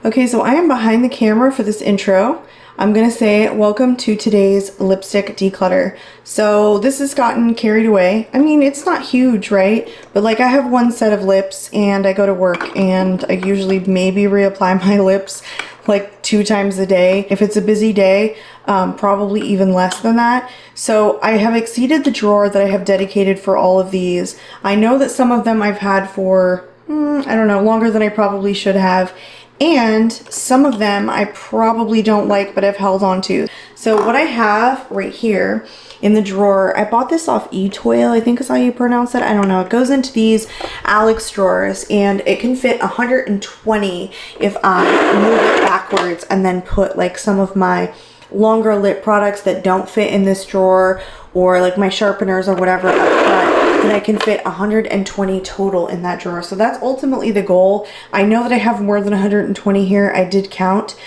Okay, so I am behind the camera for this intro. I'm gonna say welcome to today's lipstick declutter. So this has gotten carried away. I mean, it's not huge, right? But like I have one set of lips and I go to work and I usually maybe reapply my lips like 2 times a day. If it's a busy day, probably even less than that. So I have exceeded the drawer that I have dedicated for all of these. I know that some of them I've had for, I don't know, longer than I probably should have. And some of them I probably don't like, but I've held on to. So what I have right here in the drawer, I bought this off eToil, I think is how you pronounce it. I don't know. It goes into these Alex drawers and it can fit 120 if I move it backwards and then put like some of my longer lip products that don't fit in this drawer or like my sharpeners or whatever up front. Then I can fit 120 total in that drawer. So that's ultimately the goal. I know that I have more than 120 here. I did count.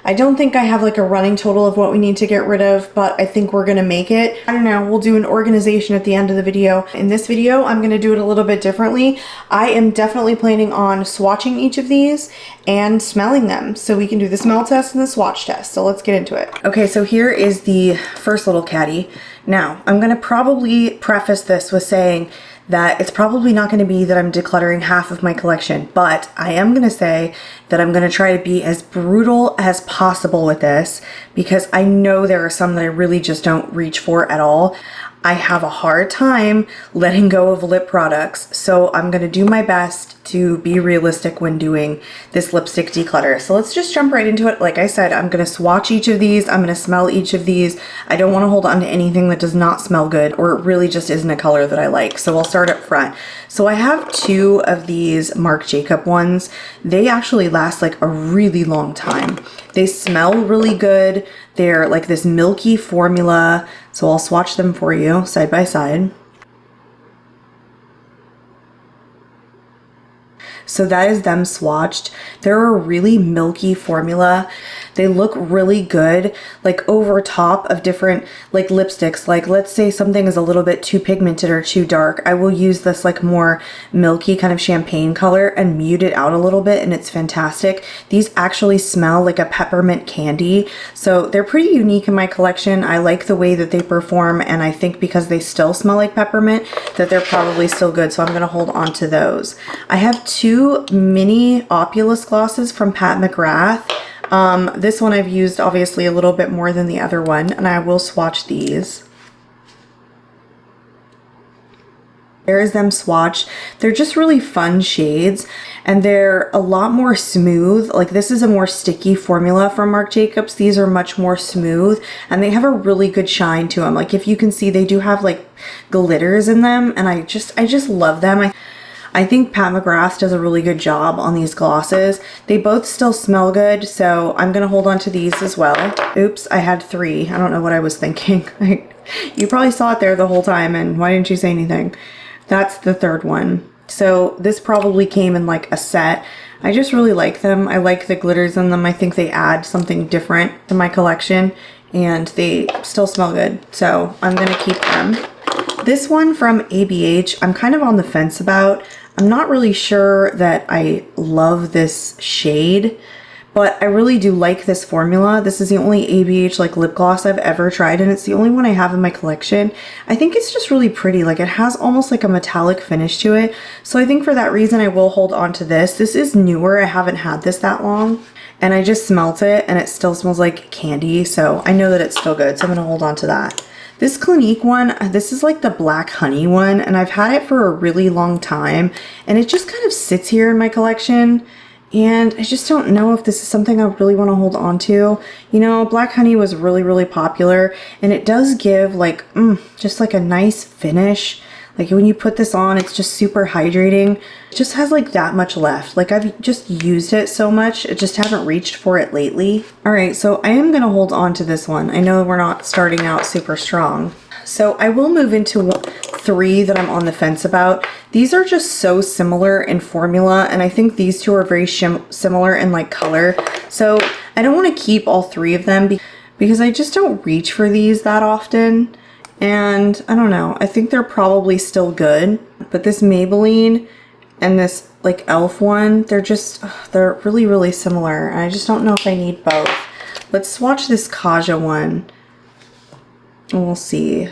I don't think I have like a running total of what we need to get rid of, but I think we're gonna make it. I don't know, we'll do an organization at the end of the video. In this video, I'm gonna do it a little bit differently. I am definitely planning on swatching each of these and smelling them. So we can do the smell test and the swatch test. So let's get into it. Okay, so here is the first little caddy. Now, I'm gonna probably preface this with saying that it's probably not going to be that I'm decluttering half of my collection, but I am going to say that I'm going to try to be as brutal as possible with this because I know there are some that I really just don't reach for at all. I have a hard time letting go of lip products, so I'm going to do my best to be realistic when doing this lipstick declutter. So let's just jump right into it. Like I said, I'm going to swatch each of these. I'm going to smell each of these. I don't want to hold on to anything that does not smell good or it really just isn't a color that I like. So I'll start up front. So I have 2 of these Marc Jacob ones. They actually last like a really long time. They smell really good. They're like this milky formula. So I'll swatch them for you side by side. So that is them swatched. They're a really milky formula. They look really good, like over top of different like lipsticks. Like let's say something is a little bit too pigmented or too dark. I will use this like more milky kind of champagne color and mute it out a little bit and it's fantastic. These actually smell like a peppermint candy. So they're pretty unique in my collection. I like the way that they perform and I think because they still smell like peppermint that they're probably still good. So I'm gonna hold on to those. I have 2 mini Opulus glosses from Pat McGrath. This one I've used obviously a little bit more than the other one, and I will swatch these. There's them swatched. They're just really fun shades and they're a lot more smooth. Like this is a more sticky formula from Marc Jacobs. These are much more smooth and they have a really good shine to them. Like if you can see, they do have like glitters in them and I just love them. I think Pat McGrath does a really good job on these glosses. They both still smell good, so I'm gonna hold on to these as well. Oops, I had 3. I don't know what I was thinking. You probably saw it there the whole time, and why didn't you say anything? That's the 3rd one. So this probably came in like a set. I just really like them. I like the glitters in them. I think they add something different to my collection, and they still smell good, so I'm gonna keep them. This one from ABH, I'm kind of on the fence about. I'm not really sure that I love this shade, but I really do like this formula. This is the only ABH like lip gloss I've ever tried, and it's the only one I have in my collection. I think it's just really pretty. Like it has almost like a metallic finish to it. So I think for that reason, I will hold on to this. This is newer. I haven't had this that long, and I just smelt it, and it still smells like candy. So I know that it's still good. So I'm gonna hold on to that. This Clinique one, this is like the black honey one, and I've had it for a really long time, and it just kind of sits here in my collection, and I just don't know if this is something I really want to hold on to. You know, black honey was really, really popular, and it does give like, just like a nice finish. Like when you put this on, it's just super hydrating. It just has like that much left. Like I've just used it so much. I just haven't reached for it lately. All right, so I am gonna hold on to this one. I know we're not starting out super strong. So I will move into 3 that I'm on the fence about. These are just so similar in formula, and I think these 2 are very similar in like color. So I don't wanna keep all 3 of them because I just don't reach for these that often. And I don't know, I think they're probably still good, but this Maybelline and this like e.l.f. one, they're really, really similar. And I just don't know if I need both. Let's swatch this Kaja one. And we'll see.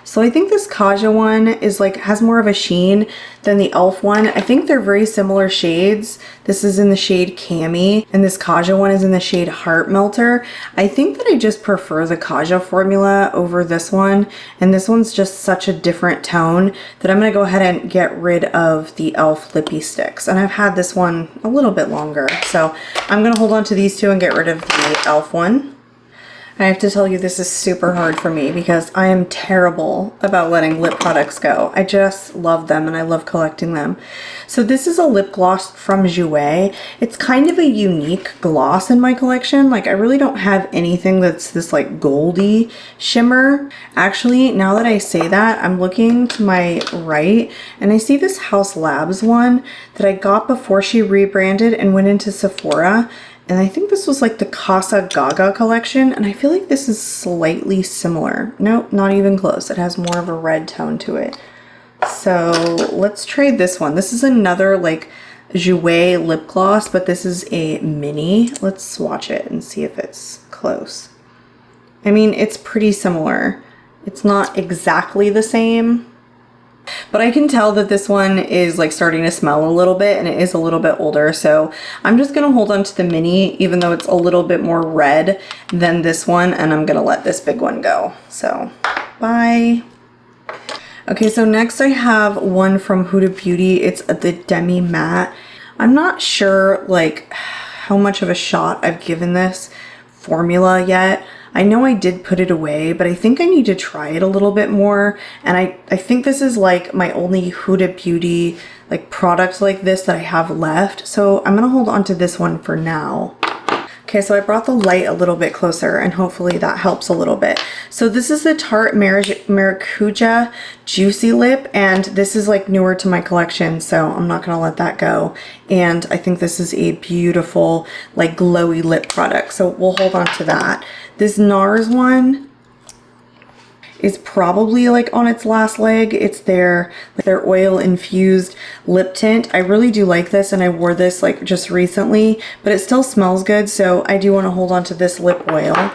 So I think this Kaja one is like, has more of a sheen than the e.l.f. one. I think they're very similar shades. This is in the shade Cami, and this Kaja one is in the shade Heart Melter. I think that I just prefer the Kaja formula over this one, and this one's just such a different tone that I'm gonna go ahead and get rid of the e.l.f. lippy sticks. And I've had this one a little bit longer, so I'm gonna hold on to these two and get rid of the e.l.f. one. I have to tell you, this is super hard for me because I am terrible about letting lip products go. I just love them and I love collecting them. So this is a lip gloss from Jouer. It's kind of a unique gloss in my collection. Like, I really don't have anything that's this like goldy shimmer. Actually, now that I say that, I'm looking to my right and I see this House Labs one that I got before she rebranded and went into Sephora. And I think this was like the Casa Gaga collection, and I feel like this is slightly similar. Nope, not even close. It has more of a red tone to it. So let's try this one. This is another like Jouer lip gloss, but this is a mini. Let's swatch it and see if it's close. I mean, it's pretty similar. It's not exactly the same, but I can tell that this one is like starting to smell a little bit, and it is a little bit older. So I'm just gonna hold on to the mini, even though it's a little bit more red than this one, and I'm gonna let this big one go. So bye. Okay, so next I have one from Huda Beauty. It's the Demi Matte. I'm not sure like how much of a shot I've given this formula yet. I know I did put it away, but I think I need to try it a little bit more. And I think this is like my only Huda Beauty like product like this that I have left. So I'm gonna hold on to this one for now. Okay, so I brought the light a little bit closer and hopefully that helps a little bit. So this is the Tarte Maracuja Juicy Lip, and this is like newer to my collection, so I'm not gonna let that go. And I think this is a beautiful like glowy lip product, so we'll hold on to that. This Nars one is probably like on its last leg. It's their oil infused lip tint. I really do like this, and I wore this like just recently, but it still smells good, so I do want to hold on to this lip oil.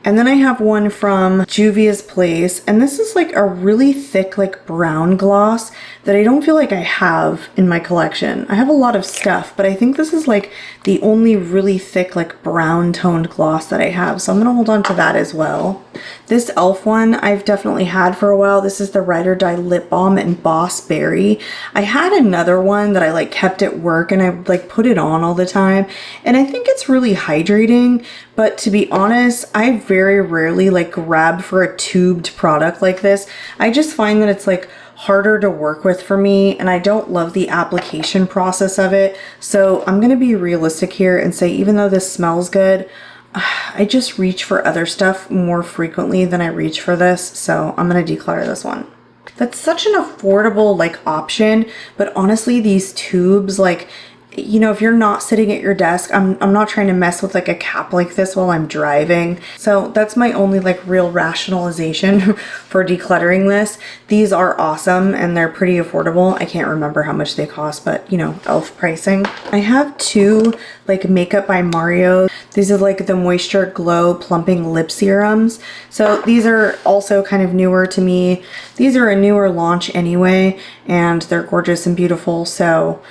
And then I have one from Juvia's Place, and this is like a really thick like brown gloss that I don't feel like I have in my collection. I have a lot of stuff, but I think this is like the only really thick like brown toned gloss that I have, so I'm gonna hold on to that as well. This e.l.f. one I've definitely had for a while. This is the Ride or Die Lip Balm in Boss Berry. I had another one that I like kept at work and I like put it on all the time, and I think it's really hydrating, but to be honest, I very rarely like grab for a tubed product like this. I just find that it's like harder to work with for me, and I don't love the application process of it. So I'm gonna be realistic here and say, even though this smells good, I just reach for other stuff more frequently than I reach for this, so I'm gonna declutter this one. That's such an affordable like option, but honestly these tubes, like, you know, if you're not sitting at your desk, I'm not trying to mess with like a cap like this while I'm driving. So that's my only like real rationalization for decluttering this. These are awesome and they're pretty affordable. I can't remember how much they cost, but you know, e.l.f. pricing. I have two like Makeup by Mario. These are like the Moisture Glow Plumping Lip Serums. So these are also kind of newer to me. These are a newer launch anyway, and they're gorgeous and beautiful. So,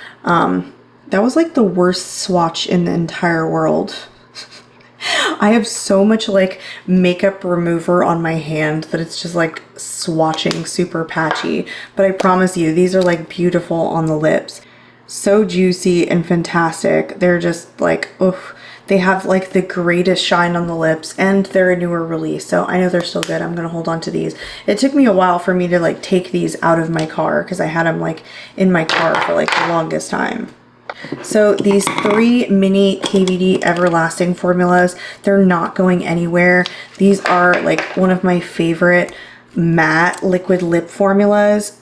that was like the worst swatch in the entire world. I have so much like makeup remover on my hand that it's just like swatching super patchy. But I promise you, these are like beautiful on the lips. So juicy and fantastic. They're just like, oof. They have like the greatest shine on the lips, and they're a newer release, so I know they're still good. I'm gonna hold on to these. It took me a while for me to like take these out of my car because I had them like in my car for like the longest time. So these 3 mini KVD Everlasting formulas, they're not going anywhere. These are like one of my favorite matte liquid lip formulas.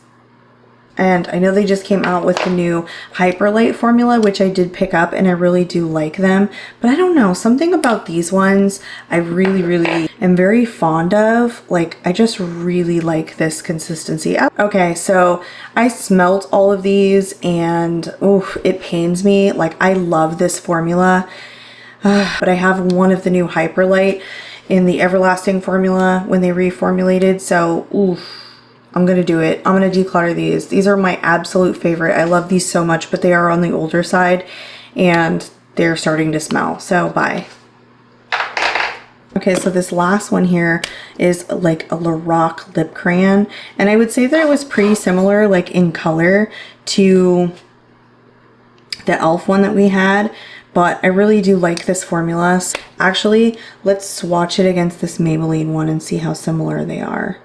And I know they just came out with the new Hyperlight formula, which I did pick up and I really do like them. But I don't know, something about these ones I really am very fond of. Like, I just really like this consistency. Okay, so I smelt all of these and oof, it pains me. Like, I love this formula. But I have one of the new Hyperlight in the Everlasting formula when they reformulated. So, oof. I'm going to do it. I'm going to declutter these. These are my absolute favorite. I love these so much, but they are on the older side and they're starting to smell. So bye. Okay, so this last one here is like a Lorac lip crayon. And I would say that it was pretty similar, like in color, to the e.l.f. one that we had. But I really do like this formula. Actually, let's swatch it against this Maybelline one and see how similar they are.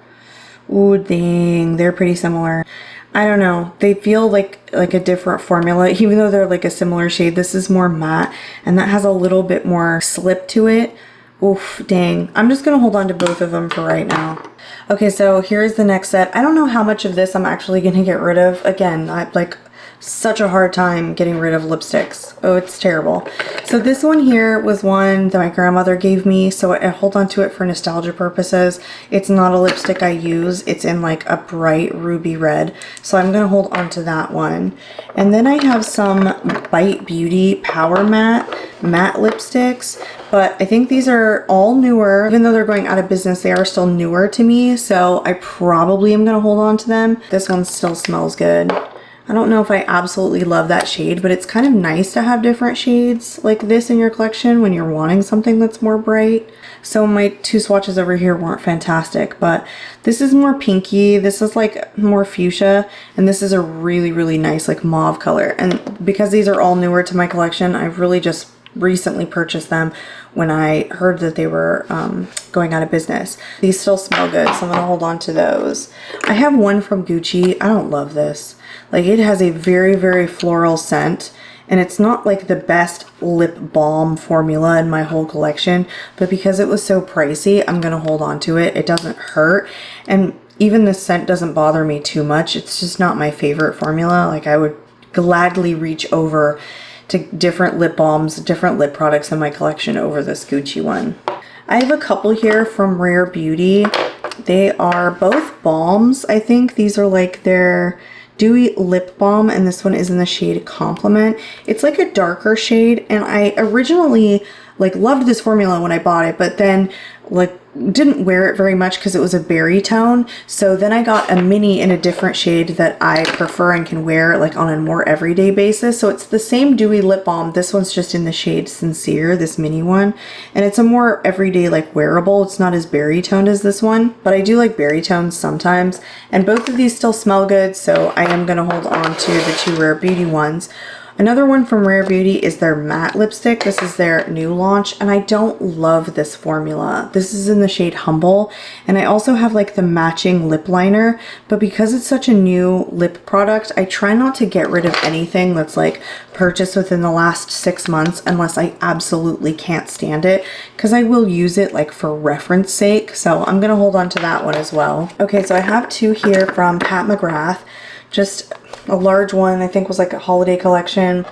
Ooh, dang, they're pretty similar. I don't know, they feel like a different formula, even though they're like a similar shade. This is more matte, and that has a little bit more slip to it. Oof, dang. I'm just gonna hold on to both of them for right now. Okay, so here's the next set. I don't know how much of this I'm actually gonna get rid of. Again, I like such a hard time getting rid of lipsticks. Oh, it's terrible. So this one here was one that my grandmother gave me, so I hold on to it for nostalgia purposes. It's not a lipstick I use. It's in like a bright ruby red, so I'm gonna hold on to that one. And then I have some Bite Beauty Power Matte lipsticks, but I think these are all newer. Even though they're going out of business, they are still newer to me, so I probably am gonna hold on to them. This one still smells good. I don't know if I absolutely love that shade, but it's kind of nice to have different shades like this in your collection when you're wanting something that's more bright. So my two swatches over here weren't fantastic, but this is more pinky, this is like more fuchsia, and this is a really nice like mauve color. And because these are all newer to my collection, I've really just recently purchased them when I heard that they were going out of business. These still smell good, so I'm gonna hold on to those. I have one from Gucci. I don't love this. Like, it has a very floral scent, and it's not like the best lip balm formula in my whole collection, but because it was so pricey, I'm gonna hold on to it. It doesn't hurt, and even the scent doesn't bother me too much. It's just not my favorite formula. Like, I would gladly reach over to different lip balms, different lip products in my collection over this Gucci one. I have a couple here from Rare Beauty. They are both balms. I think these are like their dewy lip balm, and this one is in the shade Compliment. It's like a darker shade, and I originally like loved this formula when I bought it, but then like didn't wear it very much because it was a berry tone. So then I got a mini in a different shade that I prefer and can wear like on a more everyday basis. So it's the same dewy lip balm. This one's just in the shade Sincere, this mini one, and it's a more everyday like wearable. It's not as berry toned as this one, but I do like berry tones sometimes, and both of these still smell good, so I am gonna hold on to the two Rare Beauty ones. Another one from Rare Beauty is their matte lipstick. This is their new launch, and I don't love this formula. This is in the shade Humble, and I also have like the matching lip liner, but because it's such a new lip product, I try not to get rid of anything that's like purchased within the last 6 months unless I absolutely can't stand it, because I will use it like for reference sake. So I'm gonna hold on to that one as well. Okay, so I have two here from Pat McGrath. Just a large one, I think was like a holiday collection.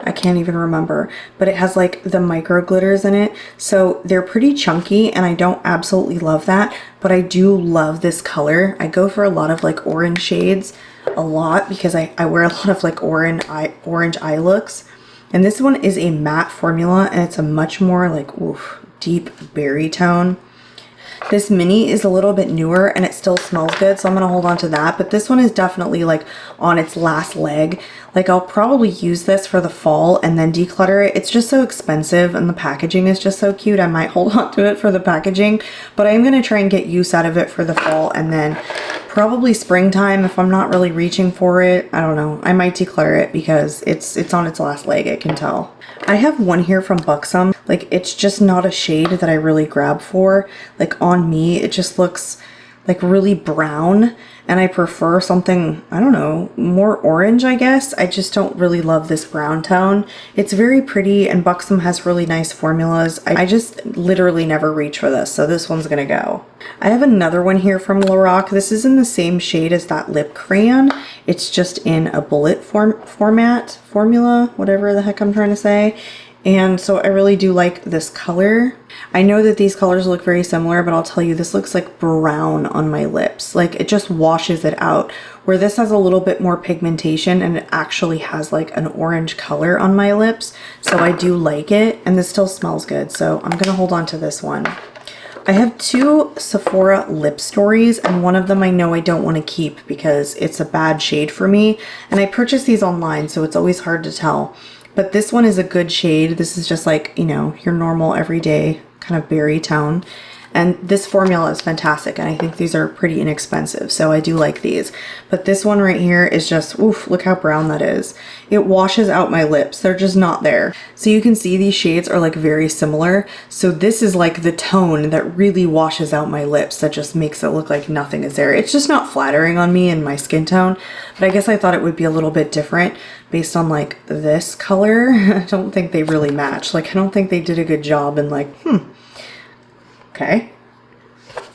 I can't even remember, but it has like the micro glitters in it. So they're pretty chunky, and I don't absolutely love that, but I do love this color. I go for a lot of like orange shades a lot because I wear a lot of like orange eye looks. And this one is a matte formula, and it's a much more like deep berry tone. This mini is a little bit newer and it still smells good, so I'm gonna hold on to that. But this one is definitely like on its last leg. Like, I'll probably use this for the fall and then declutter it. It's just so expensive and the packaging is just so cute. I might hold on to it for the packaging, but I'm gonna try and get use out of it for the fall, and then probably springtime if I'm not really reaching for it. I don't know. I might declutter it because it's on its last leg, I can tell. I have one here from Buxom. Like, it's just not a shade that I really grab for. Like, on me, it just looks like really brown, and I prefer something, I don't know, more orange, I guess. I just don't really love this brown tone. It's very pretty, and Buxom has really nice formulas. I just literally never reach for this, so this one's gonna go. I have another one here from Lorac. This is in the same shade as that lip crayon. It's just in a bullet formula, whatever the heck I'm trying to say. And so I really do like this color. I know that these colors look very similar, but I'll tell you, this looks like brown on my lips. Like, it just washes it out, where this has a little bit more pigmentation and it actually has like an orange color on my lips. So I do like it, and this still smells good. So I'm gonna hold on to this one. I have two Sephora lip stories, and one of them I know I don't want to keep because it's a bad shade for me. And I purchased these online, so it's always hard to tell. But this one is a good shade. This is just like, you know, your normal everyday kind of berry tone. And this formula is fantastic, and I think these are pretty inexpensive, so I do like these. But this one right here is just, oof, look how brown that is. It washes out my lips. They're just not there. So you can see these shades are like very similar. So this is like the tone that really washes out my lips, that just makes it look like nothing is there. It's just not flattering on me and my skin tone, but I guess I thought it would be a little bit different based on like this color. I don't think they really match. Like, I don't think they did a good job in like, okay,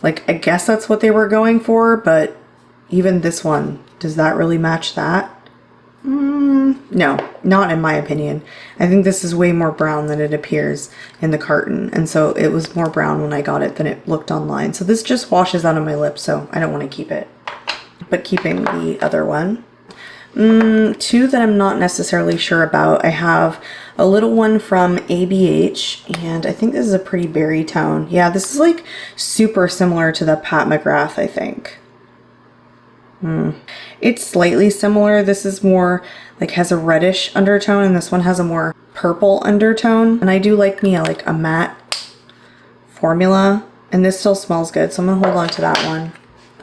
like, I guess that's what they were going for, but even this one, does that really match that? No, not in my opinion. I think this is way more brown than it appears in the carton, and so it was more brown when I got it than it looked online. So this just washes out of my lips, so I don't want to keep it. But keeping the other one. Two that I'm not necessarily sure about. I have a little one from ABH, and I think this is a pretty berry tone. Yeah, this is like super similar to the Pat McGrath, I think. It's slightly similar. This is more like has a reddish undertone, and this one has a more purple undertone. And I do like me like a matte formula, and this still smells good, so I'm gonna hold on to that one.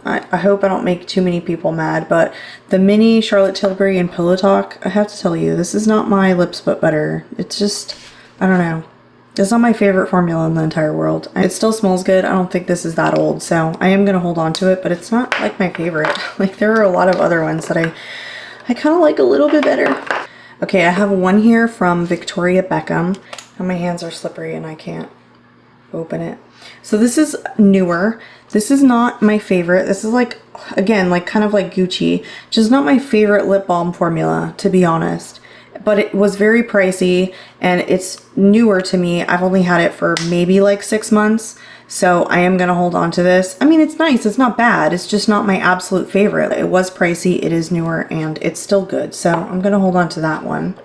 I hope I don't make too many people mad, but the mini Charlotte Tilbury and Pillow Talk, I have to tell you, this is not my lips but butter. It's just, I don't know. It's not my favorite formula in the entire world. It still smells good. I don't think this is that old, so I am going to hold on to it, but it's not like my favorite. Like, there are a lot of other ones that I kind of like a little bit better. Okay, I have one here from Victoria Beckham, and my hands are slippery and I can't open it. So this is newer. This is not my favorite. This is like, again, like kind of like Gucci, just not my favorite lip balm formula, to be honest. But it was very pricey, and it's newer to me. I've only had it for maybe like 6 months, so I am gonna hold on to this. I mean, it's nice, it's not bad, it's just not my absolute favorite. It was pricey, it is newer, and it's still good, so I'm gonna hold on to that one.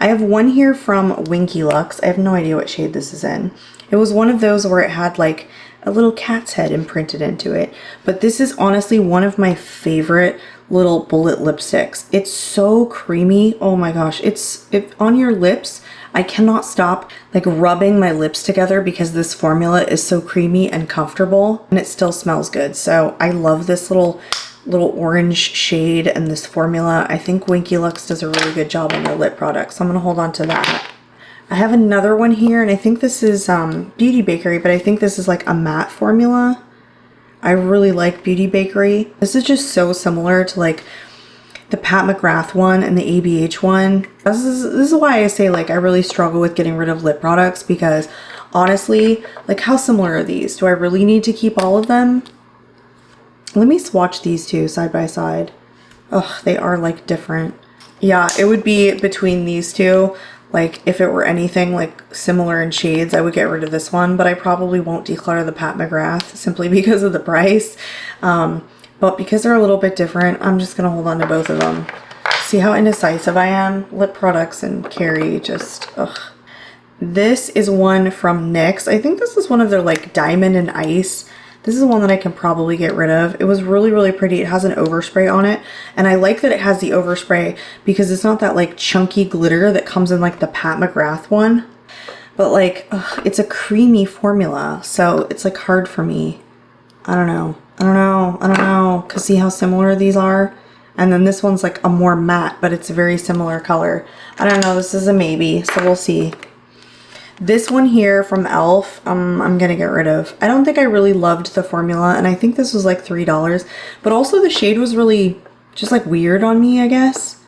I have one here from Winky Lux. I have no idea what shade this is in. It was one of those where it had like a little cat's head imprinted into it. But this is honestly one of my favorite little bullet lipsticks. It's so creamy. Oh my gosh. It's on your lips. I cannot stop like rubbing my lips together because this formula is so creamy and comfortable, and it still smells good. So I love this little orange shade and this formula. I think Winky Lux does a really good job on their lip products, so I'm gonna hold on to that. I have another one here, and I think this is Beauty Bakery, but I think this is like a matte formula. I really like Beauty Bakery. This is just so similar to like the Pat McGrath one and the ABH one. This is why I say like I really struggle with getting rid of lip products, because honestly, like, how similar are these? Do I really need to keep all of them? Let me swatch these two side by side. Ugh, they are like different. Yeah, it would be between these two. Like, if it were anything like similar in shades, I would get rid of this one, but I probably won't declutter the Pat McGrath simply because of the price. But because they're a little bit different, I'm just gonna hold on to both of them. See how indecisive I am? Lip products and Kari, just, ugh. This is one from NYX. I think this is one of their like Diamond and Ice. This is one that I can probably get rid of. It was really, really pretty. It has an overspray on it, and I like that it has the overspray because it's not that like chunky glitter that comes in like the Pat McGrath one, but like, ugh, it's a creamy formula, so it's like hard for me. I don't know, because see how similar these are? And then this one's like a more matte, but it's a very similar color. I don't know, this is a maybe, so we'll see. This one here from e.l.f. I'm gonna get rid of. I don't think I really loved the formula, and I think this was like $3, but also the shade was really just like weird on me, I guess.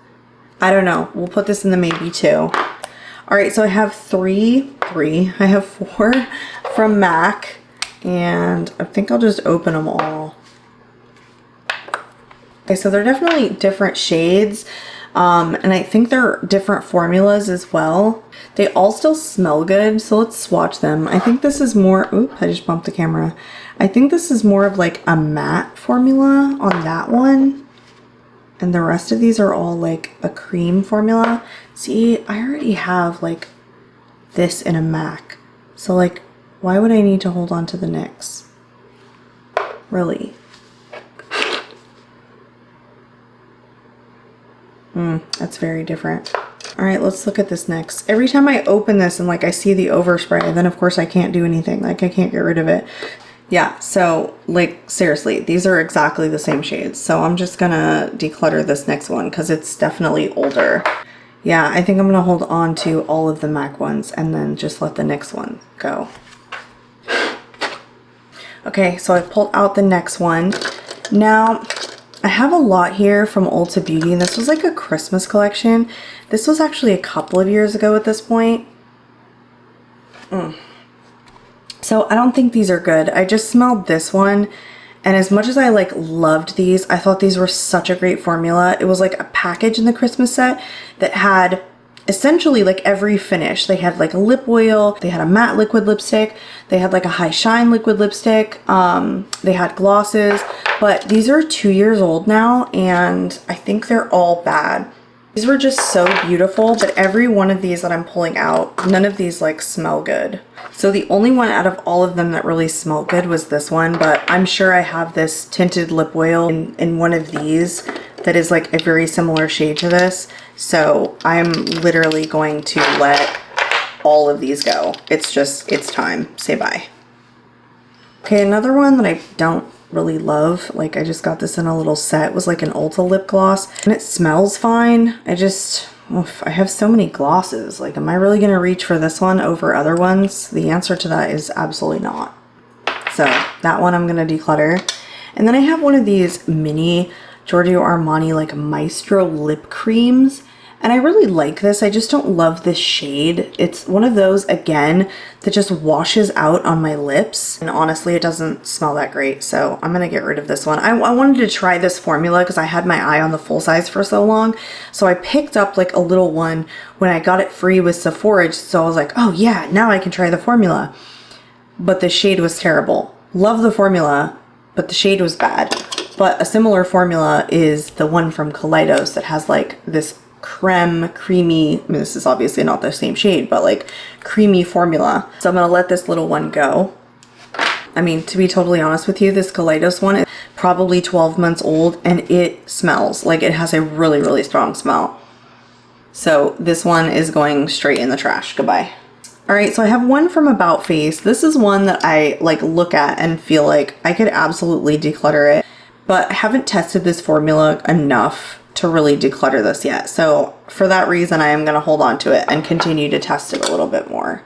I don't know. We'll put this in the maybe two. All right, so I have I have 4 from MAC, and I think I'll just open them all. Okay, so they're definitely different shades, and I think they're different formulas as well. They all still smell good, so let's swatch them. I think this is more, oop, I just bumped the camera. I think this is more of like a matte formula on that one. And the rest of these are all like a cream formula. See, I already have like this in a MAC. So like, why would I need to hold on to the NYX? Really? That's very different. All right, let's look at this next. Every time I open this and like I see the overspray, then of course I can't do anything. Like I can't get rid of it. Yeah, so like seriously, these are exactly the same shades. So I'm just gonna declutter this next one because it's definitely older. Yeah, I think I'm gonna hold on to all of the MAC ones and then just let the next one go. Okay, so I pulled out the next one. Now, I have a lot here from Ulta Beauty, and this was like a Christmas collection. This was actually a couple of years ago at this point. So I don't think these are good. I just smelled this one, and as much as I like loved these, I thought these were such a great formula. It was like a package in the Christmas set that had essentially like every finish. They had like a lip oil, they had a matte liquid lipstick, they had like a high shine liquid lipstick, they had glosses, but these are 2 years old now, and I think they're all bad. These were just so beautiful, but every one of these that I'm pulling out, none of these like smell good. So the only one out of all of them that really smelled good was this one, but I'm sure I have this tinted lip oil in one of these that is like a very similar shade to this. So I'm literally going to let all of these go. It's time. Say bye. Okay, another one that I don't really love, like I just got this in a little set, was like an Ulta lip gloss, and it smells fine. I have so many glosses. Like, am I really gonna reach for this one over other ones? The answer to that is absolutely not. So that one I'm gonna declutter. And then I have one of these mini Giorgio Armani like Maestro lip creams, and I really like this. I just don't love this shade. It's one of those, again, that just washes out on my lips, and honestly it doesn't smell that great, so I'm gonna get rid of this one. I wanted to try this formula because I had my eye on the full size for so long, so I picked up like a little one when I got it free with Sephora, so I was like, oh yeah, now I can try the formula. But the shade was terrible. Love the formula, but the shade was bad. But a similar formula is the one from Kaleidos that has like this creamy, I mean, this is obviously not the same shade, but like creamy formula. So I'm gonna let this little one go. I mean, to be totally honest with you, this Kaleidos one is probably 12 months old, and it smells like it has a really, really strong smell. So this one is going straight in the trash. Goodbye. All right, so I have one from About Face. This is one that I like look at and feel like I could absolutely declutter it, but I haven't tested this formula enough to really declutter this yet. So for that reason, I am going to hold on to it and continue to test it a little bit more.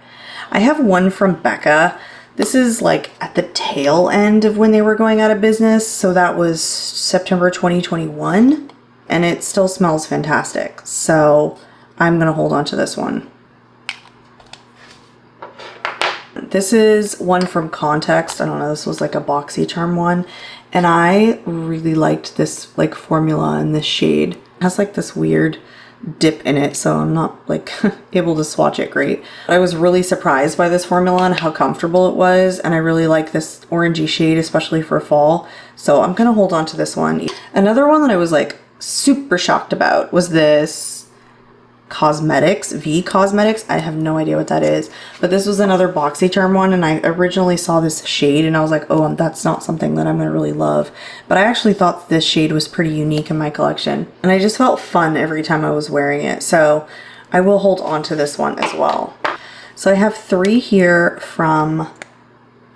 I have one from Becca. This is like at the tail end of when they were going out of business. So that was September 2021, and it still smells fantastic. So I'm going to hold on to this one. This is one from Context. I don't know, this was like a Boxycharm one, and I really liked this like formula in this shade. It has like this weird dip in it, so I'm not like able to swatch it great. I was really surprised by this formula and how comfortable it was, and I really like this orangey shade, especially for fall, so I'm gonna hold on to this one. Another one that I was like super shocked about was this Cosmetics, V Cosmetics. I have no idea what that is, but this was another Boxycharm one, and I originally saw this shade and I was like, oh, that's not something that I'm gonna really love, but I actually thought this shade was pretty unique in my collection, and I just felt fun every time I was wearing it, so I will hold on to this one as well. So I have 3 here from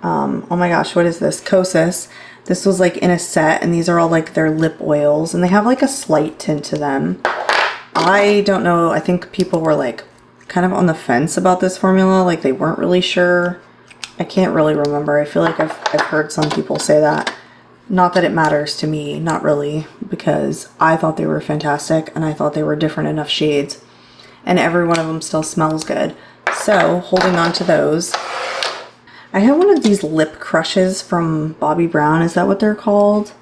oh my gosh, what is this? Kosas. This was like in a set, and these are all like their lip oils, and they have like a slight tint to them. I don't know, I think people were like kind of on the fence about this formula. Like they weren't really sure. I can't really remember. I feel like I've heard some people say that. Not that it matters to me, not really, because I thought they were fantastic and I thought they were different enough shades. And every one of them still smells good. So, holding on to those. I have one of these lip crushes from Bobbi Brown. Is that what they're called?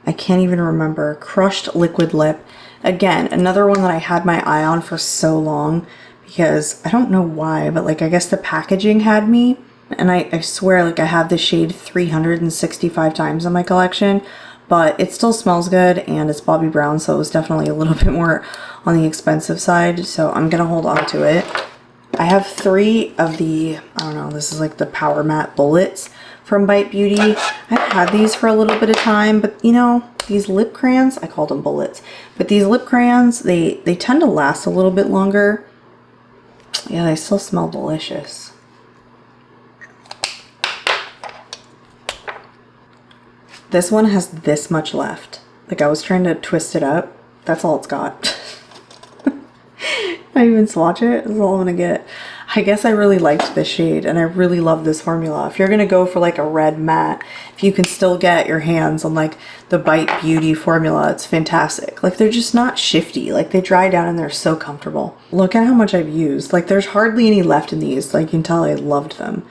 I can't even remember. Crushed liquid lip. Again, another one that I had my eye on for so long because I don't know why, but like I guess the packaging had me. And I swear like I have this shade 365 times in my collection, but it still smells good and it's Bobbi Brown, so it was definitely a little bit more on the expensive side, so I'm gonna hold on to it. I have 3 of the, I don't know, this is like the Power Matte Bullets from Bite Beauty. I've had these for a little bit of time, but you know, these lip crayons, I called them bullets, but these lip crayons, they tend to last a little bit longer. Yeah, they still smell delicious. This one has this much left. Like I was trying to twist it up. That's all it's got. Not even swatch it. That's all I'm gonna get. I guess I really liked this shade and I really love this formula. If you're gonna go for like a red matte, if you can still get your hands on like the Bite Beauty formula, it's fantastic. Like they're just not shifty. Like they dry down and they're so comfortable. Look at how much I've used. Like there's hardly any left in these. Like you can tell I loved them.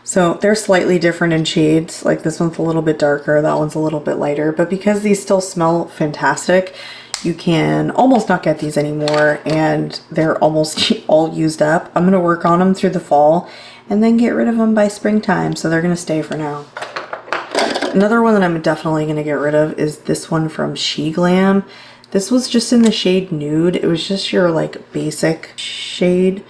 So they're slightly different in shades. Like this one's a little bit darker, that one's a little bit lighter, but because these still smell fantastic, you can almost not get these anymore and they're almost all used up. I'm gonna work on them through the fall and then get rid of them by springtime, so they're gonna stay for now. Another one that I'm definitely gonna get rid of is this one from She Glam. This was just in the shade Nude. It was just your like basic shade.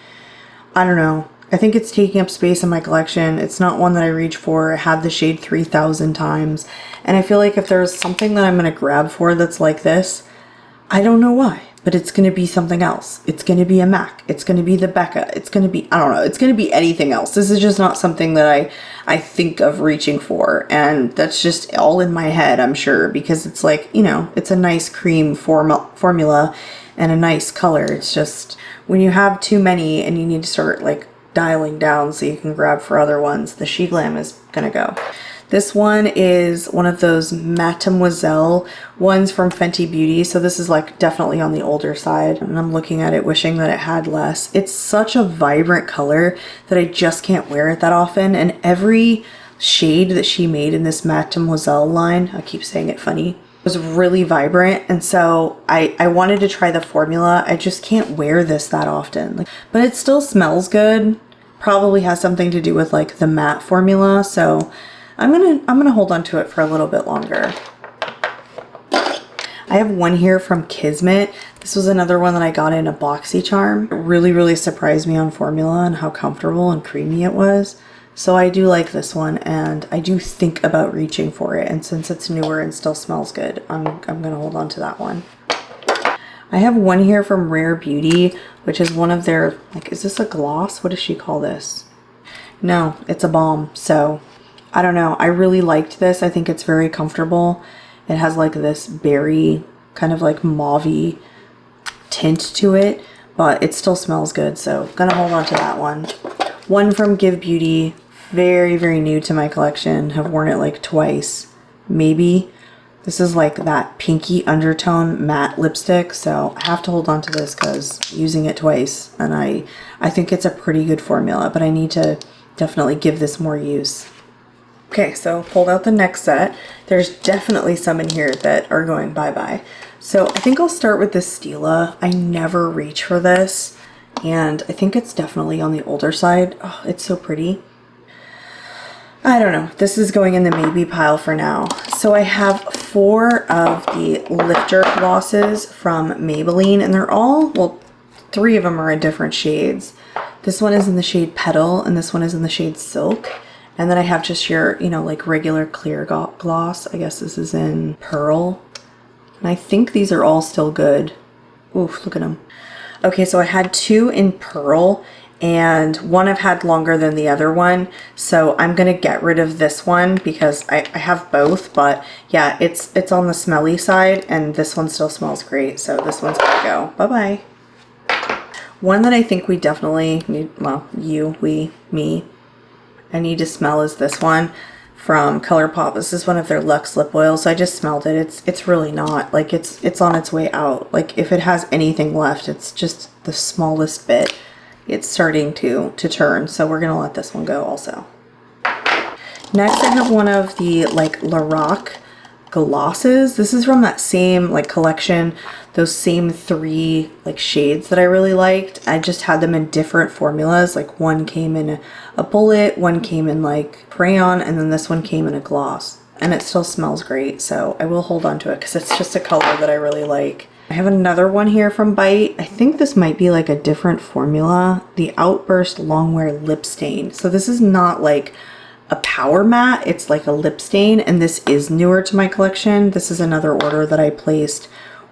I don't know. I think it's taking up space in my collection. It's not one that I reach for. I had the shade 3,000 times. And I feel like if there's something that I'm going to grab for that's like this, I don't know why, but it's going to be something else. It's going to be a MAC. It's going to be the Becca. It's going to be, I don't know, it's going to be anything else. This is just not something that I think of reaching for. And that's just all in my head, I'm sure, because it's like, you know, it's a nice cream formula and a nice color. It's just when you have too many and you need to start like dialing down so you can grab for other ones, the She Glam is gonna go. This one is one of those Mademoiselle ones from Fenty Beauty, so this is like definitely on the older side, and I'm looking at it wishing that it had less. It's such a vibrant color that I just can't wear it that often, and every shade that she made in this Mademoiselle line, I keep saying it funny, was really vibrant, and so I wanted to try the formula. I just can't wear this that often, but it still smells good. Probably has something to do with like the matte formula, so I'm gonna hold on to it for a little bit longer. I have one here from Kismet. This was another one that I got in a Boxycharm. It really surprised me on formula and how comfortable and creamy it was. So I do like this one, and I do think about reaching for it, and since it's newer and still smells good, I'm gonna hold on to that one. I have one here from Rare Beauty, which is one of their, like, is this a gloss? What does she call this? No, it's a balm. So I don't know. I really liked this. I think it's very comfortable. It has like this berry kind of like mauve-y tint to it, but it still smells good. So gonna hold on to that one. One from Give Beauty, very new to my collection. Have worn it like twice, maybe. This is like that pinky undertone matte lipstick, so I have to hold on to this because using it twice, and I think it's a pretty good formula, but I need to definitely give this more use. Okay, so pulled out the next set. There's definitely some in here that are going bye-bye. So I think I'll start with this Stila. I never reach for this, and I think it's definitely on the older side. Oh, it's so pretty. I don't know. This is going in the maybe pile for now. So I have 4 of the lifter glosses from Maybelline, and they're all, well, 3 of them are in different shades. This one is in the shade Petal, and this one is in the shade Silk. And then I have just your, you know, like regular clear gloss. I guess this is in Pearl. And I think these are all still good. Oof, look at them. Okay, so I had 2 in Pearl, and one I've had longer than the other one, so I'm gonna get rid of this one because I have both, but yeah, it's on the smelly side, and this one still smells great, so this one's gonna go. Bye-bye. One that I think we definitely need, well, me, I need to smell is this one from Colourpop. This is one of their Luxe lip oils. So I just smelled it. It's really not, like it's on its way out. Like if it has anything left, it's just the smallest bit. It's starting to turn. So we're gonna let this one go also. Next, I have one of the like Lorac glosses. This is from that same like collection, those same 3 like shades that I really liked. I just had them in different formulas. Like one came in a bullet, one came in like crayon, and then this one came in a gloss. And it still smells great, so I will hold on to it because it's just a color that I really like. I have another one here from Bite. I think this might be like a different formula. The Outburst Longwear Lip Stain. So this is not like a power matte, it's like a lip stain, and this is newer to my collection. This is another order that I placed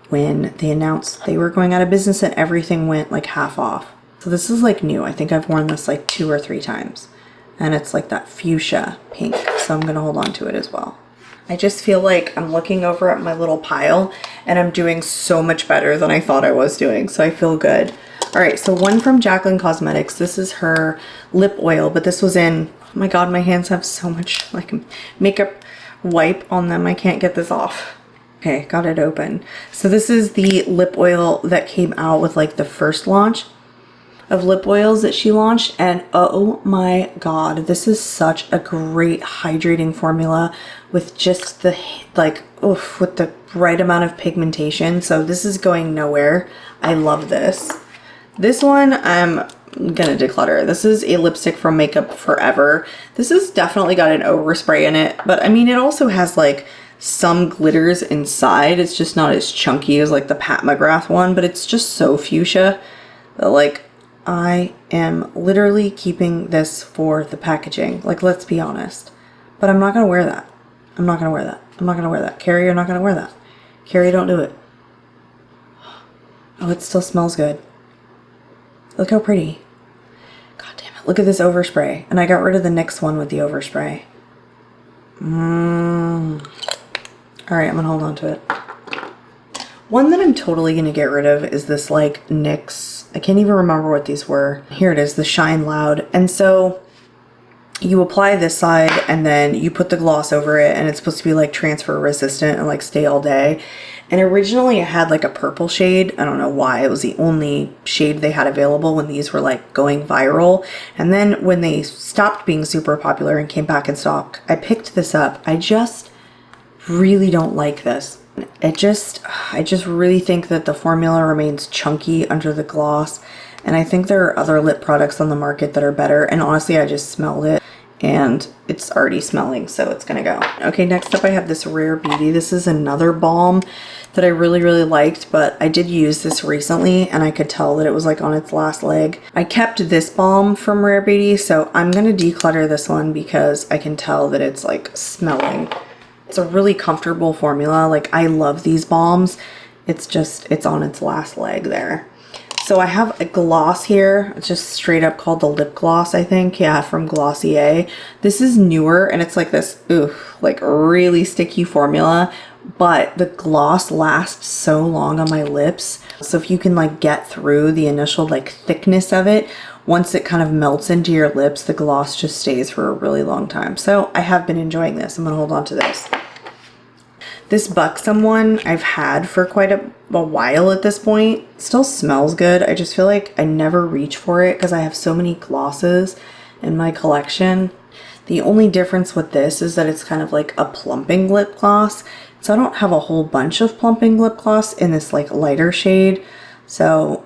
when they announced they were going out of business and everything went like half off. So this is like new. I think I've worn this like 2 or 3 times, and it's like that fuchsia pink, so I'm gonna hold on to it as well. I just feel like I'm looking over at my little pile and I'm doing so much better than I thought I was doing, so I feel good. All right, so one from Jaclyn Cosmetics. This is her lip oil, but this was in, oh my god, my hands have so much like makeup wipe on them. I can't get this off. Okay, got it open. So this is the lip oil that came out with like the first launch of lip oils that she launched, and oh my god, this is such a great hydrating formula with just the like oof, with the right amount of pigmentation. So this is going nowhere. I love this. This one I'm gonna declutter. This is a lipstick from Makeup Forever. This has definitely got an overspray in it, but I mean it also has like some glitters inside. It's just not as chunky as like the Pat McGrath one, but it's just so fuchsia that like I am literally keeping this for the packaging. Like, let's be honest. But I'm not gonna wear that. I'm not gonna wear that. I'm not gonna wear that. Carrie, you're not gonna wear that. Carrie, don't do it. Oh, it still smells good. Look how pretty. God damn it. Look at this overspray. And I got rid of the NYX one with the overspray. Alright, I'm gonna hold on to it. One that I'm totally gonna get rid of is this like NYX, I can't even remember what these were. Here it is, the Shine Loud. And so you apply this side and then you put the gloss over it, and it's supposed to be like transfer resistant and like stay all day. And originally it had like a purple shade. I don't know why. It was the only shade they had available when these were like going viral. And then when they stopped being super popular and came back in stock, I picked this up. I just really don't like this. I just really think that the formula remains chunky under the gloss, and I think there are other lip products on the market that are better, and honestly I just smelled it and it's already smelling, so it's gonna go. Okay, next up I have this Rare Beauty. This is another balm that I really liked, but I did use this recently and I could tell that it was like on its last leg. I kept this balm from Rare Beauty, so I'm gonna declutter this one because I can tell that it's like smelling. It's a really comfortable formula. Like, I love these balms. It's on its last leg there. So I have a gloss here. It's just straight up called the lip gloss, I think. Yeah, from Glossier. This is newer and it's like this, like really sticky formula, but the gloss lasts so long on my lips. So if you can like get through the initial like thickness of it, once it kind of melts into your lips, the gloss just stays for a really long time. So I have been enjoying this. I'm gonna hold on to this. This Buxom one I've had for quite a while at this point. It still smells good. I just feel like I never reach for it because I have so many glosses in my collection. The only difference with this is that it's kind of like a plumping lip gloss. So I don't have a whole bunch of plumping lip gloss in this like lighter shade. So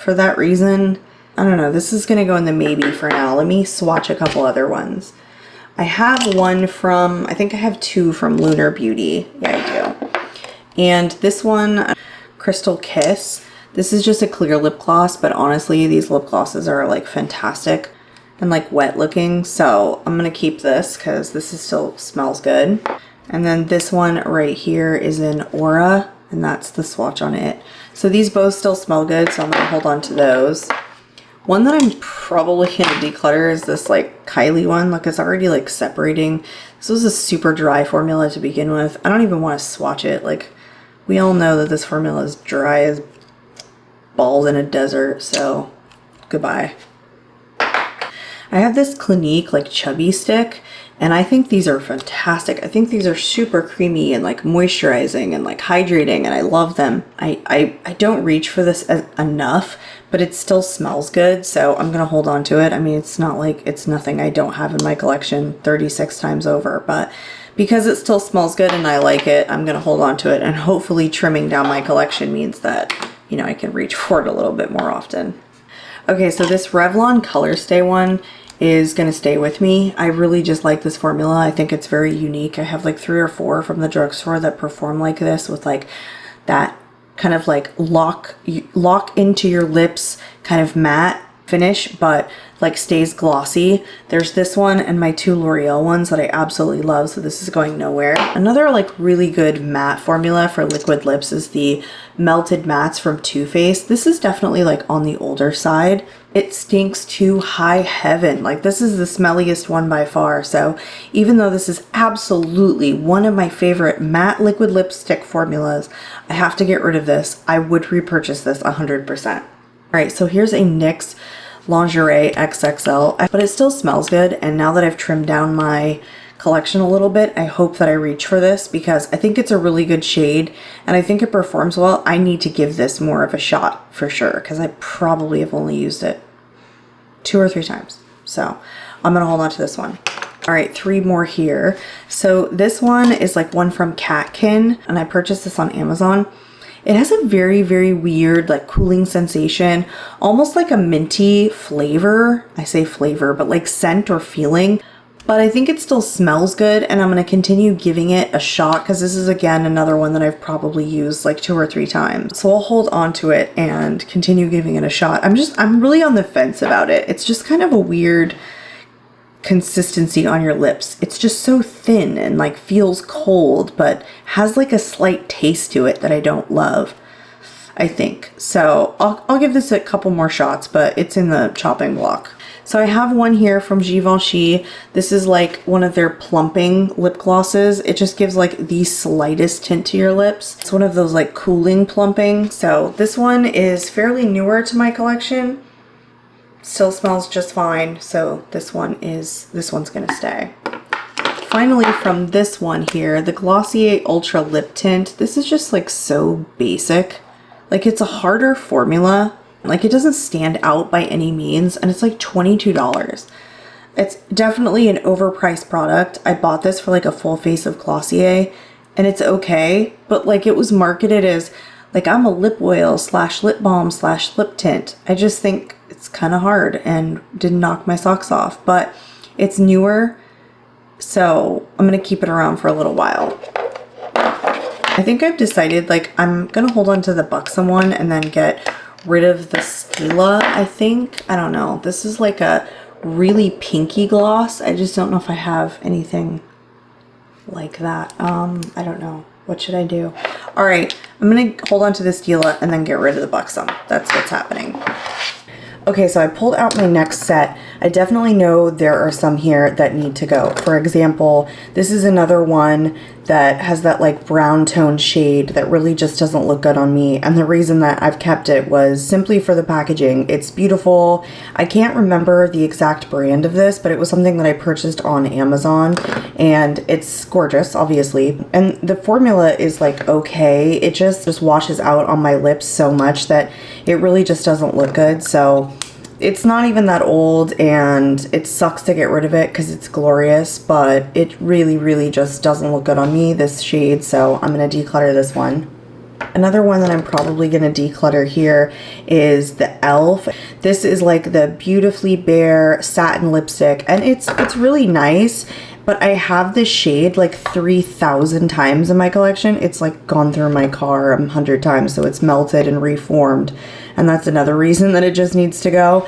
for that reason, I don't know. This is gonna go in the maybe for now. Let me swatch a couple other ones. I have one from, I think I have 2 from Lunar Beauty. Yeah, I do. And this one, Crystal Kiss. This is just a clear lip gloss, but honestly, these lip glosses are like fantastic and like wet looking. So I'm gonna keep this because this still smells good. And then this one right here is in Aura, and that's the swatch on it. So these both still smell good, so I'm gonna hold on to those. One that I'm probably gonna declutter is this like Kylie one. Look, it's already like separating. This was a super dry formula to begin with. I don't even want to swatch it. Like, we all know that this formula is dry as bald in a desert, so goodbye. I have this Clinique like chubby stick, and I think these are fantastic. I think these are super creamy and like moisturizing and like hydrating, and I love them. I don't reach for this enough, but it still smells good, so I'm gonna hold on to it. I mean, it's not like it's nothing I don't have in my collection 36 times over, but because it still smells good and I like it, I'm gonna hold on to it, and hopefully trimming down my collection means that, you know, I can reach for it a little bit more often. Okay, so this Revlon Color Stay one is gonna stay with me. I really just like this formula. I think it's very unique. I have like 3 or 4 from the drugstore that perform like this, with like that kind of like lock into your lips kind of matte finish, but like stays glossy. There's this one and my 2 L'Oreal ones that I absolutely love, so this is going nowhere. Another like really good matte formula for liquid lips is the Melted Mattes from Too Faced. This is definitely like on the older side. It stinks to high heaven. Like, this is the smelliest one by far. So even though this is absolutely one of my favorite matte liquid lipstick formulas, I have to get rid of this. I would repurchase this 100%. All right, so here's a NYX Lingerie XXL, but it still smells good. And now that I've trimmed down my collection a little bit, I hope that I reach for this because I think it's a really good shade and I think it performs well. I need to give this more of a shot for sure, because I probably have only used it 2 or 3 times. So I'm gonna hold on to this one. All right, 3 more here. So this one is like one from Catkin, and I purchased this on Amazon. It has a very, very weird like cooling sensation, almost like a minty flavor. I say flavor, but like scent or feeling. But I think it still smells good, and I'm going to continue giving it a shot because this is again another one that I've probably used like 2 or 3 times. So I'll hold on to it and continue giving it a shot. I'm really on the fence about it. It's just kind of a weird consistency on your lips. It's just so thin and like feels cold, but has like a slight taste to it that I don't love, I think. So I'll give this a couple more shots, but it's in the chopping block. So I have one here from Givenchy. This is like one of their plumping lip glosses. It just gives like the slightest tint to your lips. It's one of those like cooling plumping. So this one is fairly newer to my collection. Still smells just fine. So this one's gonna stay. Finally, from this one here, the Glossier Ultra Lip Tint. This is just like so basic. Like, it's a harder formula. Like, it doesn't stand out by any means, and it's like $22. It's definitely an overpriced product. I bought this for like a full face of Glossier, and it's okay, but like it was marketed as like I'm a lip oil / lip balm / lip tint. I just think it's kind of hard and didn't knock my socks off, but it's newer, so I'm gonna keep it around for a little while. I think I've decided like I'm gonna hold on to the Buxom one and then get rid of the Stila, I think. I don't know. This is like a really pinky gloss. I just don't know if I have anything like that. I don't know. What should I do? All right, I'm gonna hold on to the Stila and then get rid of the Buxom. That's what's happening. Okay, so I pulled out my next set. I definitely know there are some here that need to go. For example, this is another one that has that like brown tone shade that really just doesn't look good on me. And the reason that I've kept it was simply for the packaging. It's beautiful. I can't remember the exact brand of this, but it was something that I purchased on Amazon, and it's gorgeous, obviously. And the formula is like okay. It just washes out on my lips so much that it really just doesn't look good. So it's not even that old, and it sucks to get rid of it because it's glorious, but it really, really just doesn't look good on me, this shade, so I'm going to declutter this one. Another one that I'm probably going to declutter here is the e.l.f. This is like the Beautifully Bare satin lipstick, and it's really nice, but I have this shade like 3,000 times in my collection. It's like gone through my car 100 times, so it's melted and reformed, and that's another reason that it just needs to go.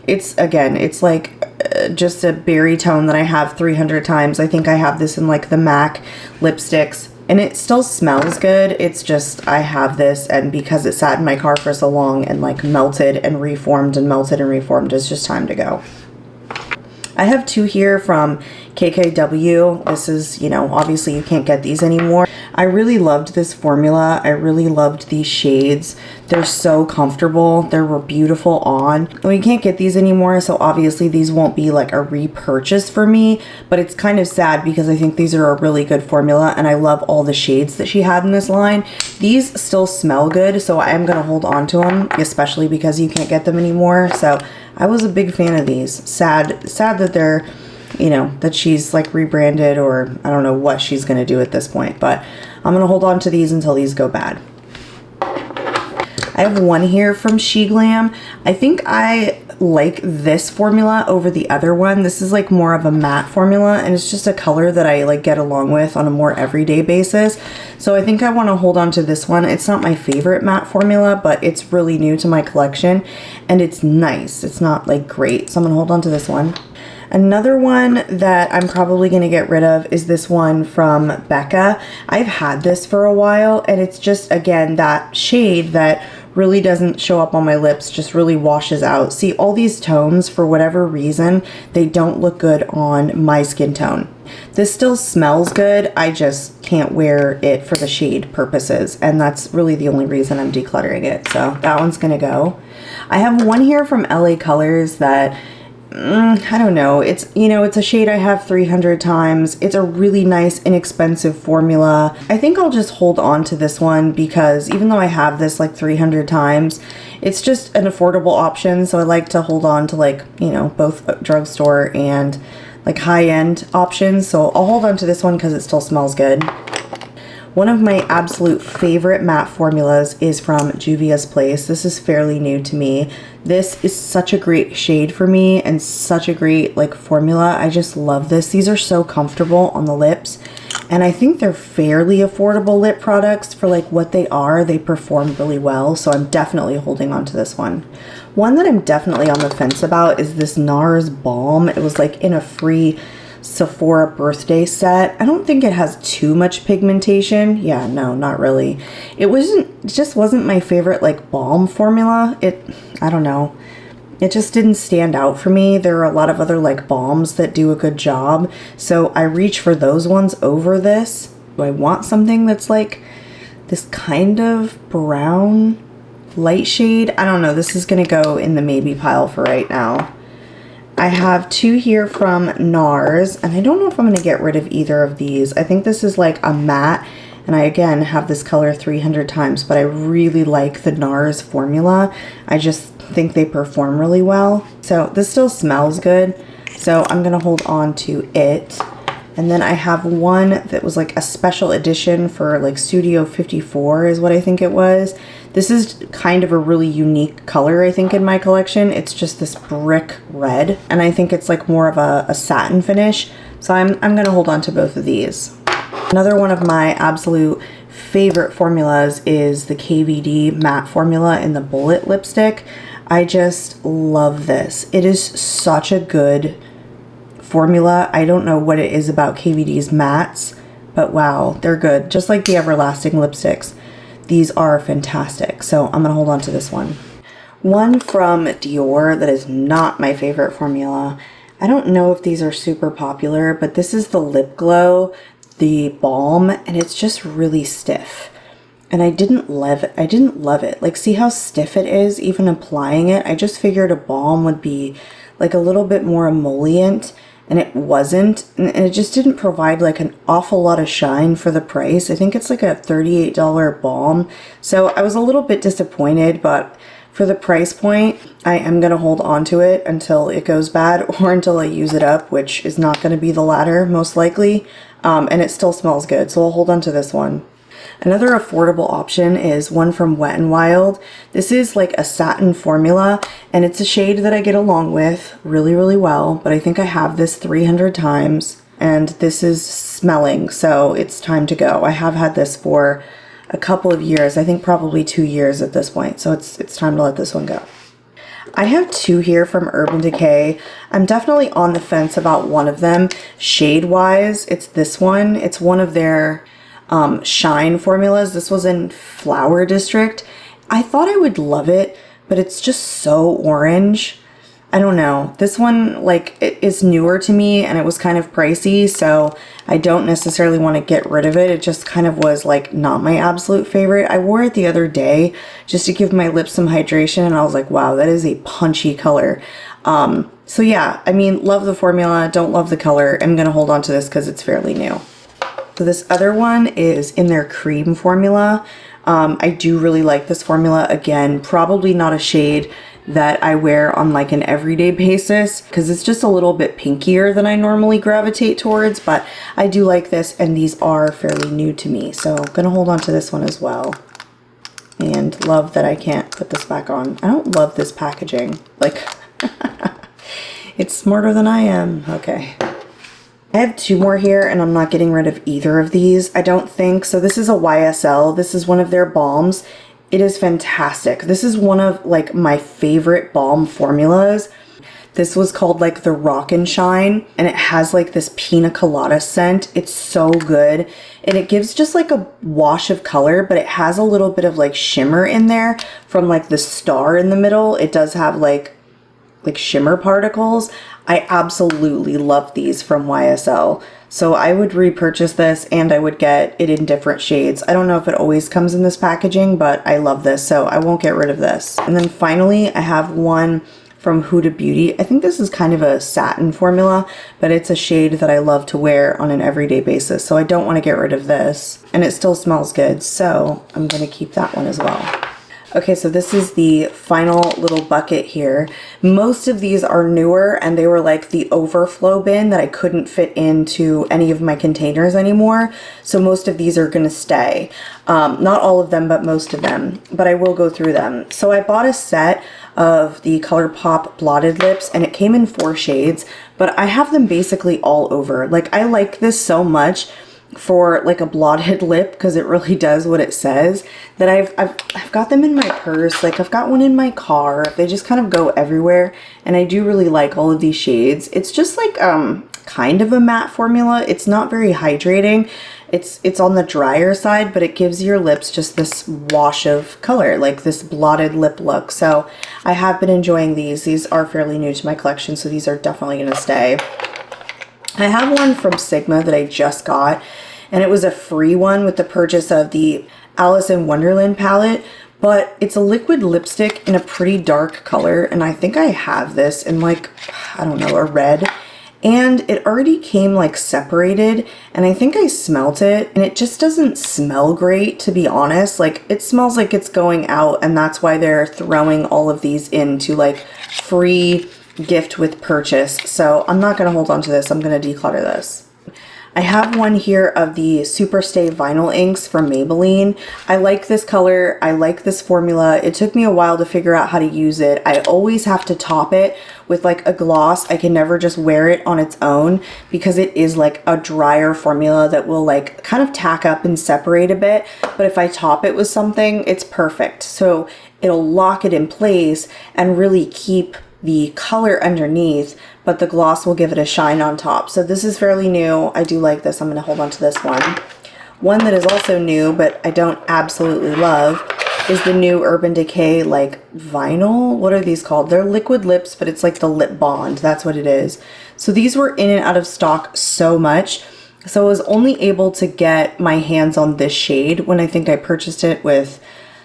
It's like just a berry tone that I have 300 times. I think I have this in like the MAC lipsticks, and it still smells good. It's just I have this, and because it sat in my car for so long and like melted and reformed and melted and reformed, it's just time to go. I have 2 here from KKW. This is, you know, obviously you can't get these anymore. I really loved this formula. I really loved these shades. They're so comfortable. They were beautiful on. We can't get these anymore, so obviously these won't be like a repurchase for me, but it's kind of sad because I think these are a really good formula and I love all the shades that she had in this line. These still smell good, so I am going to hold on to them, especially because you can't get them anymore. So I was a big fan of these. Sad that they're, you know, that she's like rebranded, or I don't know what she's going to do at this point, but I'm going to hold on to these until these go bad. I have one here from She Glam. I think I like this formula over the other one. This is like more of a matte formula, and it's just a color that I like get along with on a more everyday basis. So I think I want to hold on to this one. It's not my favorite matte formula, but it's really new to my collection and it's nice. It's not like great, so I'm gonna hold on to this one. Another one that I'm probably going to get rid of is this one from Becca. I've had this for a while, and it's just, again, that shade that really doesn't show up on my lips, just really washes out. See, all these tones, for whatever reason, they don't look good on my skin tone. This still smells good, I just can't wear it for the shade purposes, and that's really the only reason I'm decluttering it. So that one's going to go. I have one here from LA Colors that I don't know. It's, you know, it's a shade I have 300 times. It's a really nice, inexpensive formula. I think I'll just hold on to this one because even though I have this like 300 times, it's just an affordable option. So I like to hold on to, like, you know, both drugstore and like high-end options. So I'll hold on to this one because it still smells good. One of my absolute favorite matte formulas is from Juvia's Place. This is fairly new to me. This is such a great shade for me and such a great like formula. I just love this. These are so comfortable on the lips, and I think they're fairly affordable lip products for like what they are. They perform really well, so I'm definitely holding on to this one. One that I'm definitely on the fence about is this Nars balm. It was like in a free Sephora birthday set. I don't think it has too much pigmentation. Yeah, no, not really. It just wasn't my favorite like balm formula. I don't know. It just didn't stand out for me. There are a lot of other like balms that do a good job, so I reach for those ones over this. Do I want something that's like this kind of brown light shade? I don't know. This is gonna go in the maybe pile for right now. I have two here from Nars, and I don't know if I'm going to get rid of either of these. I think this is like a matte, and I again have this color 300 times, but I really like the Nars formula. I just think they perform really well. So this still smells good, so I'm going to hold on to it. And then I have one that was like a special edition for like Studio 54 is what I think it was. This is kind of a really unique color, I think, in my collection. It's just this brick red, and I think it's like more of a satin finish. So I'm going to hold on to both of these. Another one of my absolute favorite formulas is the KVD matte formula in the Bullet lipstick. I just love this. It is such a good formula. I don't know what it is about KVD's mattes, but wow, they're good. Just like the Everlasting lipsticks. These are fantastic. So I'm gonna hold on to this one. One from Dior that is not my favorite formula. I don't know if these are super popular, but this is the Lip Glow, the balm, and it's just really stiff. And I didn't love it. Like, see how stiff it is even applying it? I just figured a balm would be like a little bit more emollient, and it wasn't, and it just didn't provide like an awful lot of shine for the price. I think it's like a $38 balm, so I was a little bit disappointed, but for the price point, I am going to hold on to it until it goes bad or until I use it up, which is not going to be the latter, most likely, and it still smells good, so I'll hold on to this one. Another affordable option is one from Wet n Wild. This is like a satin formula, and it's a shade that I get along with really, really well, but I think I have this 300 times, and this is smelling, so it's time to go. I have had this for a couple of years, I think probably 2 years at this point, so it's time to let this one go. I have two here from Urban Decay. I'm definitely on the fence about one of them. Shade-wise, it's this one. It's one of their shine formulas. This was in Flower District. I thought I would love it, but it's just so orange. I don't know. This one, like, it is newer to me and it was kind of pricey, so I don't necessarily want to get rid of it. It just kind of was like not my absolute favorite. I wore it the other day just to give my lips some hydration and I was like, wow, that is a punchy color. So yeah, I mean, love the formula, don't love the color. I'm gonna hold on to this because it's fairly new. So this other one is in their cream formula. I do really like this formula. Again, probably not a shade that I wear on like an everyday basis because it's just a little bit pinkier than I normally gravitate towards, but I do like this and these are fairly new to me. So I'm gonna hold on to this one as well. And love that I can't put this back on. I don't love this packaging. Like, it's smarter than I am. Okay. I have two more here and I'm not getting rid of either of these, I don't think. So this is a YSL. This is one of their balms. It is fantastic. This is one of like my favorite balm formulas. This was called like the Rock and Shine and it has like this pina colada scent. It's so good and it gives just like a wash of color, but it has a little bit of like shimmer in there from like the star in the middle. It does have like shimmer particles. I absolutely love these from YSL. So I would repurchase this and I would get it in different shades. I don't know if it always comes in this packaging, but I love this, so I won't get rid of this. And then finally, I have one from Huda Beauty. I think this is kind of a satin formula, but it's a shade that I love to wear on an everyday basis, so I don't want to get rid of this. And it still smells good, so I'm going to keep that one as well. Okay, so this is the final little bucket here. Most of these are newer and they were like the overflow bin that I couldn't fit into any of my containers anymore. So most of these are gonna stay. Not all of them, but most of them. But I will go through them. So I bought a set of the Colourpop blotted lips and it came in 4 shades, but I have them basically all over. Like, I like this so much for like a blotted lip because it really does what it says, that I've got them in my purse. Like, I've got one in my car. They just kind of go everywhere and I do really like all of these shades. It's just like kind of a matte formula. It's not very hydrating. It's on the drier side, but it gives your lips just this wash of color, like this blotted lip look. So I have been enjoying these. These are fairly new to my collection, so these are definitely gonna stay. I have one from Sigma that I just got, and it was a free one with the purchase of the Alice in Wonderland palette, but it's a liquid lipstick in a pretty dark color, and I think I have this in like, I don't know, a red, and it already came like separated, and I think I smelt it, and it just doesn't smell great, to be honest. Like, it smells like it's going out, and that's why they're throwing all of these into like free gift with purchase. So I'm not going to hold on to this. I'm going to declutter this. I have one here of the Superstay Vinyl Inks from Maybelline. I like this color. I like this formula. It took me a while to figure out how to use it. I always have to top it with like a gloss. I can never just wear it on its own because it is like a drier formula that will like kind of tack up and separate a bit. But if I top it with something, it's perfect. So it'll lock it in place and really keep the color underneath, but the gloss will give it a shine on top. So this is fairly new. I do like this. I'm going to hold on to this one. One that is also new, but I don't absolutely love, is the new Urban Decay like vinyl. What are these called? They're liquid lips, but it's like the lip bond. That's what it is. So these were in and out of stock so much. So I was only able to get my hands on this shade when I think I purchased it with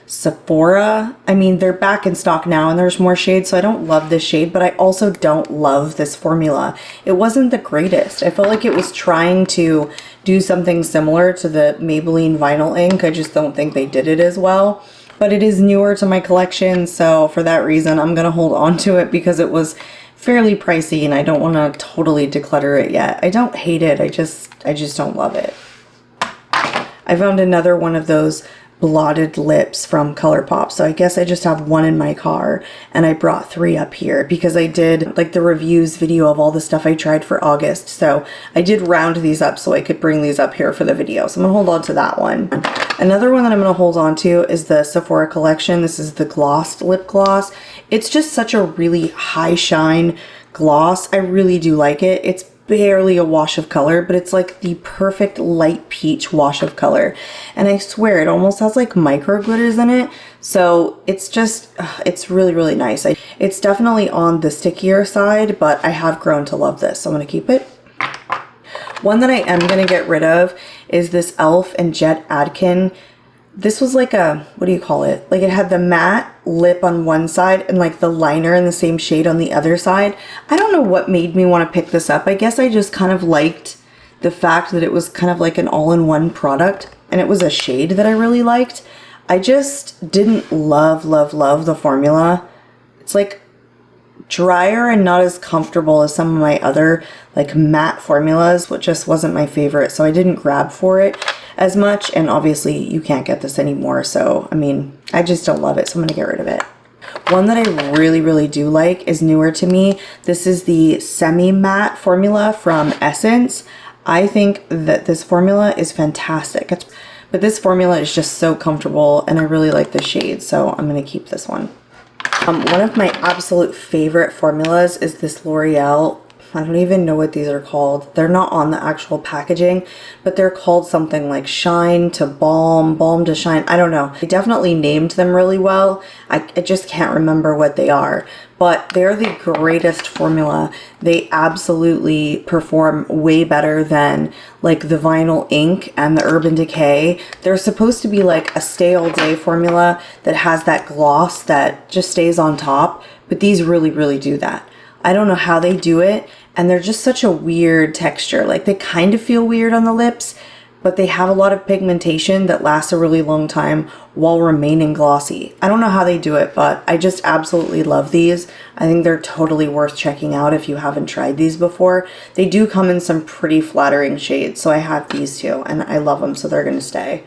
Sephora. I mean, they're back in stock now and there's more shades, so I don't love this shade, but I also don't love this formula. It wasn't the greatest. I felt like it was trying to do something similar to the Maybelline Vinyl Ink. I just don't think they did it as well, but it is newer to my collection, so for that reason I'm gonna hold on to it because it was fairly pricey and I don't want to totally declutter it yet. I don't hate it, I just don't love it. I found another one of those blotted lips from Colourpop, so I guess I just have one in my car and I brought 3 up here because I did like the reviews video of all the stuff I tried for August, so I did round these up so I could bring these up here for the video. So I'm gonna hold on to that one. Another one that I'm gonna hold on to is the Sephora collection. This is the glossed lip gloss. It's just such a really high shine gloss. I really do like it. It's barely a wash of color, but it's like the perfect light peach wash of color. And I swear it almost has like micro glitters in it. So it's just, it's really, really nice. It's definitely on the stickier side, but I have grown to love this. So I'm going to keep it. One that I am going to get rid of is this e.l.f. and Jet Adkin. This was like a, what do you call it? Like it had the matte lip on one side and like the liner in the same shade on the other side. I don't know what made me want to pick this up. I guess I just kind of liked the fact that it was kind of like an all-in-one product and it was a shade that I really liked. I just didn't love the formula. It's like drier and not as comfortable as some of my other like matte formulas, which just wasn't my favorite. So I didn't grab for it as much, and obviously you can't get this anymore, so I mean I just don't love it, so I'm gonna get rid of it. One that I really do like is newer to me. This is the semi matte formula from Essence. I think that this formula is fantastic, but this formula is just so comfortable and I really like the shade, so I'm gonna keep this one. One of my absolute favorite formulas is this L'Oreal, I don't even know what these are called. They're not on the actual packaging, but they're called something like Shine to Balm, Balm to Shine. I don't know. They definitely named them really well. I just can't remember what they are, but they're the greatest formula. They absolutely perform way better than like the Vinyl Ink and the Urban Decay. They're supposed to be like a stay all day formula that has that gloss that just stays on top, but these really do that. I don't know how they do it, and they're just such a weird texture. Like they kind of feel weird on the lips, but they have a lot of pigmentation that lasts a really long time while remaining glossy. I don't know how they do it, but I just absolutely love these. I think they're totally worth checking out if you haven't tried these before. They do come in some pretty flattering shades, so I have these too, and I love them, so they're gonna stay.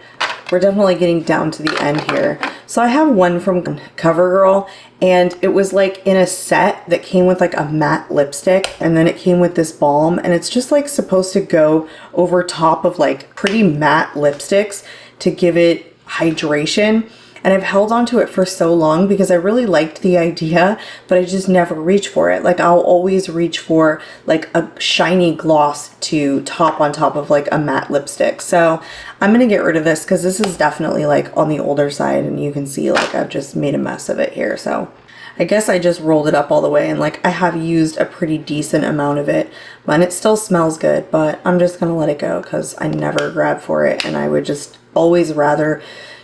We're definitely getting down to the end here. So I have one from CoverGirl, and it was like in a set that came with like a matte lipstick, and then it came with this balm, and it's just like supposed to go over top of like pretty matte lipsticks to give it hydration. And I've held on to it for so long because I really liked the idea, but I just never reach for it. Like I'll always reach for like a shiny gloss to top on top of like a matte lipstick. So I'm gonna get rid of this because this is definitely like on the older side, and you can see like I've just made a mess of it here. So I guess I just rolled it up all the way, and like I have used a pretty decent amount of it, and it still smells good, but I'm just gonna let it go because I never grab for it, and I would just always rather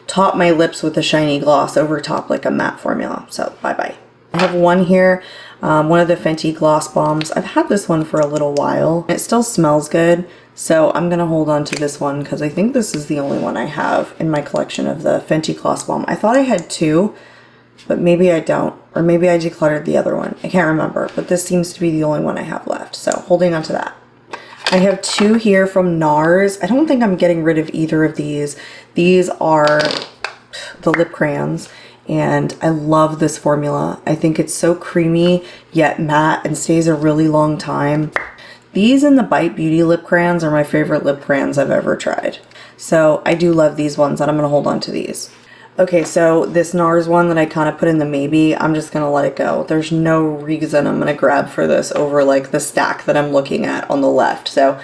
top my lips with a shiny gloss over top like a matte formula. So bye-bye. I have one here, one of the Fenty Gloss Bombs. I've had this one for a little while. It still smells good, so I'm gonna hold on to this one because I think this is the only one I have in my collection of the Fenty Gloss Bomb. I thought I had two, but maybe I don't, or maybe I decluttered the other one. I can't remember, but this seems to be the only one I have left, so holding on to that. I have two here from Nars. I don't think I'm getting rid of either of these. These are the lip crayons, and I love this formula. I think it's so creamy yet matte and stays a really long time. These and the Bite Beauty lip crayons are my favorite lip crayons I've ever tried. So I do love these ones, and I'm gonna hold on to these. Okay, so this Nars one that I kind of put in the maybe, I'm just gonna let it go. There's no reason I'm gonna grab for this over like the stack that I'm looking at on the left. So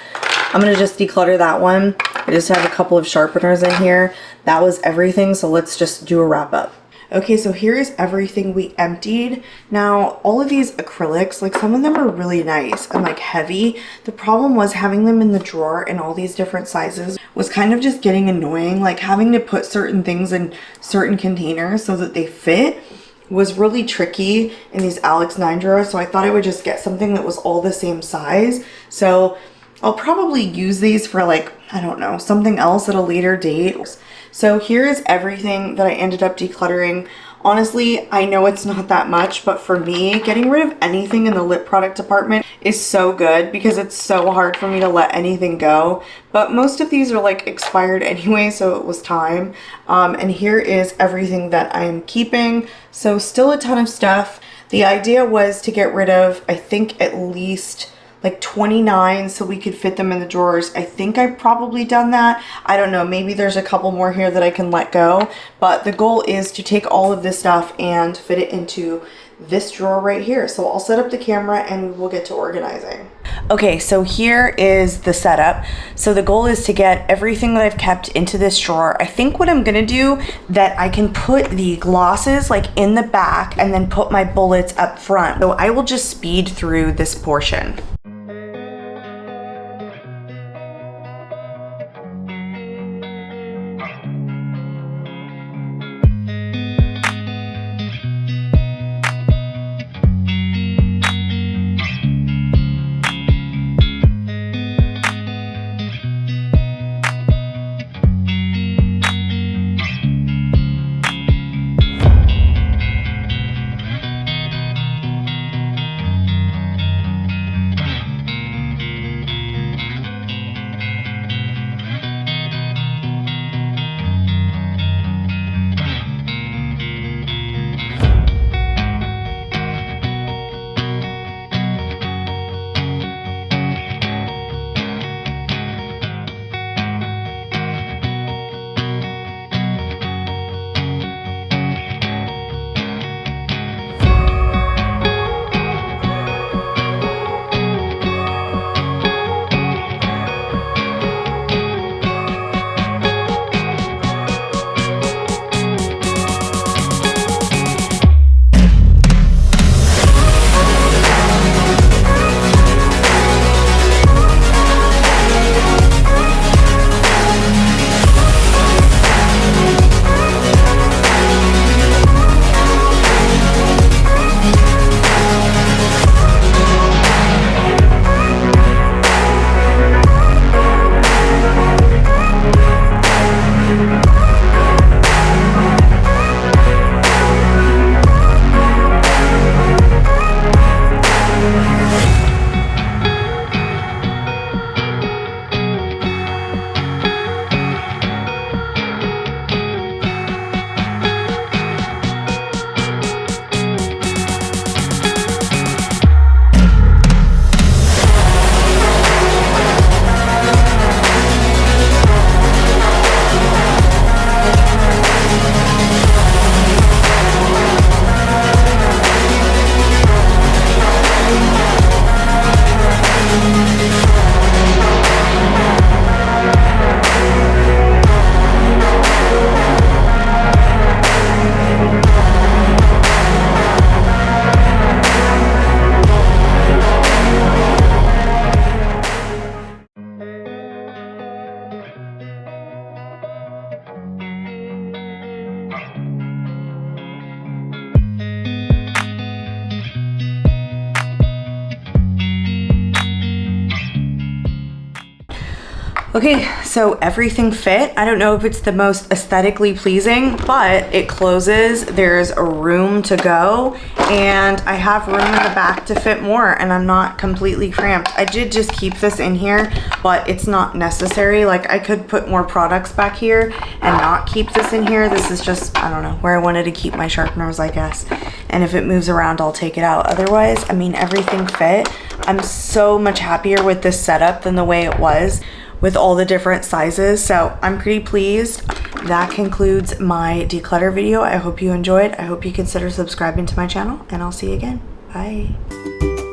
I'm gonna just declutter that one. I just have a couple of sharpeners in here. That was everything, so let's just do a wrap up. Okay, so here is everything we emptied. Now, all of these acrylics, like some of them are really nice and like heavy. The problem was having them in the drawer in all these different sizes was kind of just getting annoying. Like having to put certain things in certain containers so that they fit was really tricky in these Alex 9 drawers. So I thought I would just get something that was all the same size. So I'll probably use these for like, I don't know, something else at a later date. So here is everything that I ended up decluttering. Honestly, I know it's not that much, but for me, getting rid of anything in the lip product department is so good because it's so hard for me to let anything go. But most of these are like expired anyway, so it was time. And here is everything that I am keeping. So still a ton of stuff. The idea was to get rid of, I think, at least like 29 so we could fit them in the drawers. I think I've probably done that. I don't know, maybe there's a couple more here that I can let go, but the goal is to take all of this stuff and fit it into this drawer right here. So I'll set up the camera and we'll get to organizing. Okay, so here is the setup. So the goal is to get everything that I've kept into this drawer. I think what I'm gonna do, that I can put the glosses like in the back and then put my bullets up front. So I will just speed through this portion. Okay, so everything fit. I don't know if it's the most aesthetically pleasing, but it closes. There's a room to go, and I have room in the back to fit more, and I'm not completely cramped. I did just keep this in here, but it's not necessary. Like, I could put more products back here and not keep this in here. This is just, I don't know, where I wanted to keep my sharpeners, I guess. And if it moves around, I'll take it out. Otherwise, I mean, everything fit. I'm so much happier with this setup than the way it was, with all the different sizes. So I'm pretty pleased. That concludes my declutter video. I hope you enjoyed. I hope you consider subscribing to my channel, and I'll see you again. Bye.